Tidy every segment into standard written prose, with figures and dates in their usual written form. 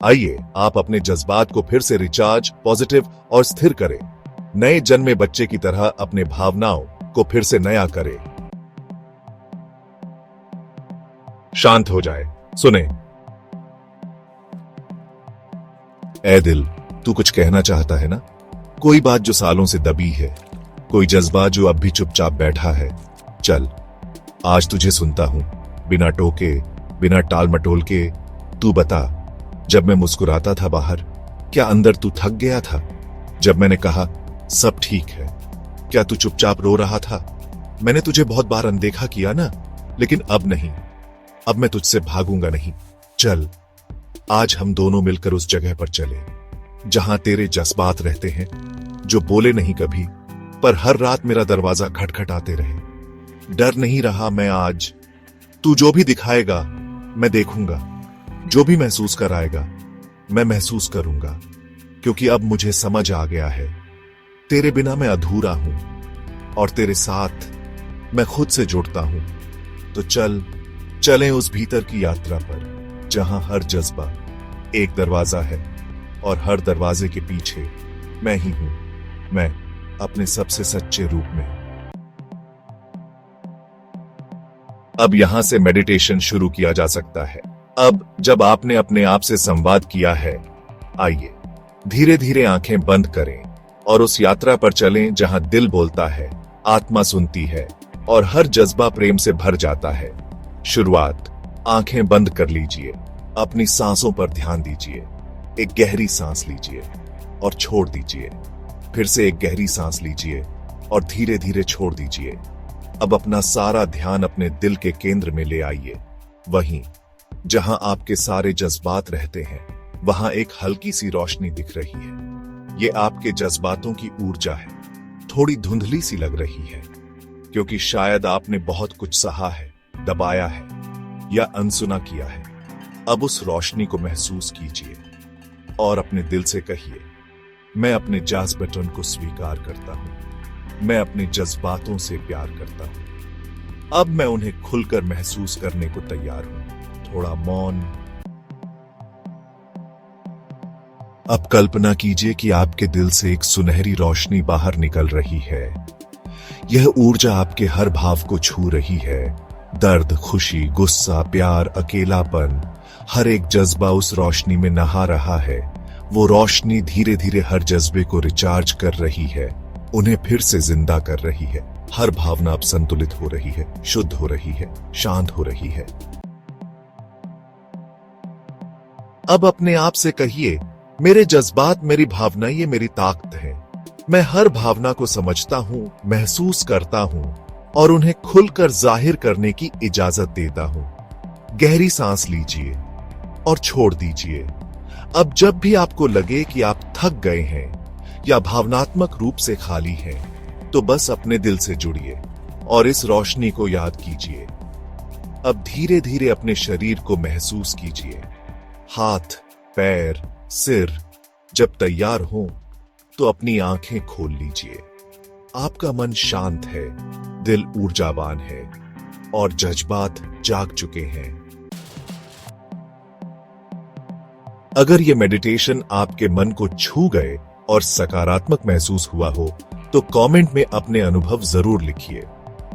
आइए आप अपने जज्बात को फिर से रिचार्ज, पॉजिटिव और स्थिर करें। नए जन्मे बच्चे की तरह अपने भावनाओं को फिर से नया करें। शांत हो जाए, सुने। ऐ दिल, तू कुछ कहना चाहता है ना? कोई बात जो सालों से दबी है, कोई जज्बा जो अब भी चुपचाप बैठा है। चल, आज तुझे सुनता हूं, बिना टोके, बिना टाल मटोल के। तू बता, जब मैं मुस्कुराता था बाहर, क्या अंदर तू थक गया था? जब मैंने कहा सब ठीक है, क्या तू चुपचाप रो रहा था? मैंने तुझे बहुत बार अनदेखा किया ना, लेकिन अब नहीं। अब मैं तुझसे भागूंगा नहीं। चल, आज हम दोनों मिलकर उस जगह पर चले जहां तेरे जज्बात रहते हैं, जो बोले नहीं कभी, पर हर रात मेरा दरवाजा खटखटाते रहे। डर नहीं रहा मैं आज। तू जो भी दिखाएगा मैं देखूंगा, जो भी महसूस कराएगा मैं महसूस करूंगा, क्योंकि अब मुझे समझ आ गया है, तेरे बिना मैं अधूरा हूं और तेरे साथ मैं खुद से जुड़ता हूं। तो चलें उस भीतर की यात्रा पर, जहां हर जज्बा एक दरवाजा है और हर दरवाजे के पीछे मैं ही हूं, मैं अपने सबसे सच्चे रूप में। अब यहां से मेडिटेशन शुरू किया जा सकता है। अब जब आपने अपने आप से संवाद किया है, आइए धीरे धीरे आंखें बंद करें और उस यात्रा पर चलें जहां दिल बोलता है, आत्मा सुनती है और हर जज्बा प्रेम से भर जाता है। शुरुआत, आंखें बंद कर लीजिए, अपनी सांसों पर ध्यान दीजिए। एक गहरी सांस लीजिए और छोड़ दीजिए। फिर से एक गहरी सांस लीजिए और धीरे धीरे छोड़ दीजिए। अब अपना सारा ध्यान अपने दिल के केंद्र में ले आइए, वहीं जहां आपके सारे जज्बात रहते हैं। वहां एक हल्की सी रोशनी दिख रही है। ये आपके जज्बातों की ऊर्जा है। थोड़ी धुंधली सी लग रही है, क्योंकि शायद आपने बहुत कुछ सहा है, दबाया है या अनसुना किया है। अब उस रोशनी को महसूस कीजिए और अपने दिल से कहिए, मैं अपने जज्बातों को स्वीकार करता हूं, मैं अपने जज्बातों से प्यार करता हूं। अब मैं उन्हें खुलकर महसूस करने को तैयार हूं। थोड़ा मौन। अब कल्पना कीजिए कि आपके दिल से एक सुनहरी रोशनी बाहर निकल रही है। यह ऊर्जा आपके हर भाव को छू रही है। दर्द, खुशी, गुस्सा, प्यार, अकेलापन, हर एक जज्बा उस रोशनी में नहा रहा है। वो रोशनी धीरे धीरे हर जज्बे को रिचार्ज कर रही है, उन्हें फिर से जिंदा कर रही है। हर भावना अब संतुलित हो रही है, शुद्ध हो रही है, शांत हो रही है। अब अपने आप से कहिए, मेरे जज्बात, मेरी भावना, ये मेरी ताकत है। मैं हर भावना को समझता हूं, महसूस करता हूं और उन्हें खुलकर जाहिर करने की इजाजत देता हूं। गहरी सांस लीजिए और छोड़ दीजिए। अब जब भी आपको लगे कि आप थक गए हैं या भावनात्मक रूप से खाली हैं, तो बस अपने दिल से जुड़िए और इस रोशनी को याद कीजिए। अब धीरे धीरे अपने शरीर को महसूस कीजिए। हाथ, पैर, सिर। जब तैयार हो तो अपनी आंखें खोल लीजिए। आपका मन शांत है, दिल ऊर्जावान है और जज्बात जाग चुके हैं। अगर ये मेडिटेशन आपके मन को छू गए और सकारात्मक महसूस हुआ हो, तो कमेंट में अपने अनुभव जरूर लिखिए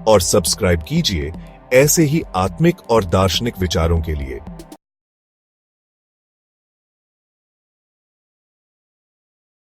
और सब्सक्राइब कीजिए ऐसे ही आत्मिक और दार्शनिक विचारों के लिए।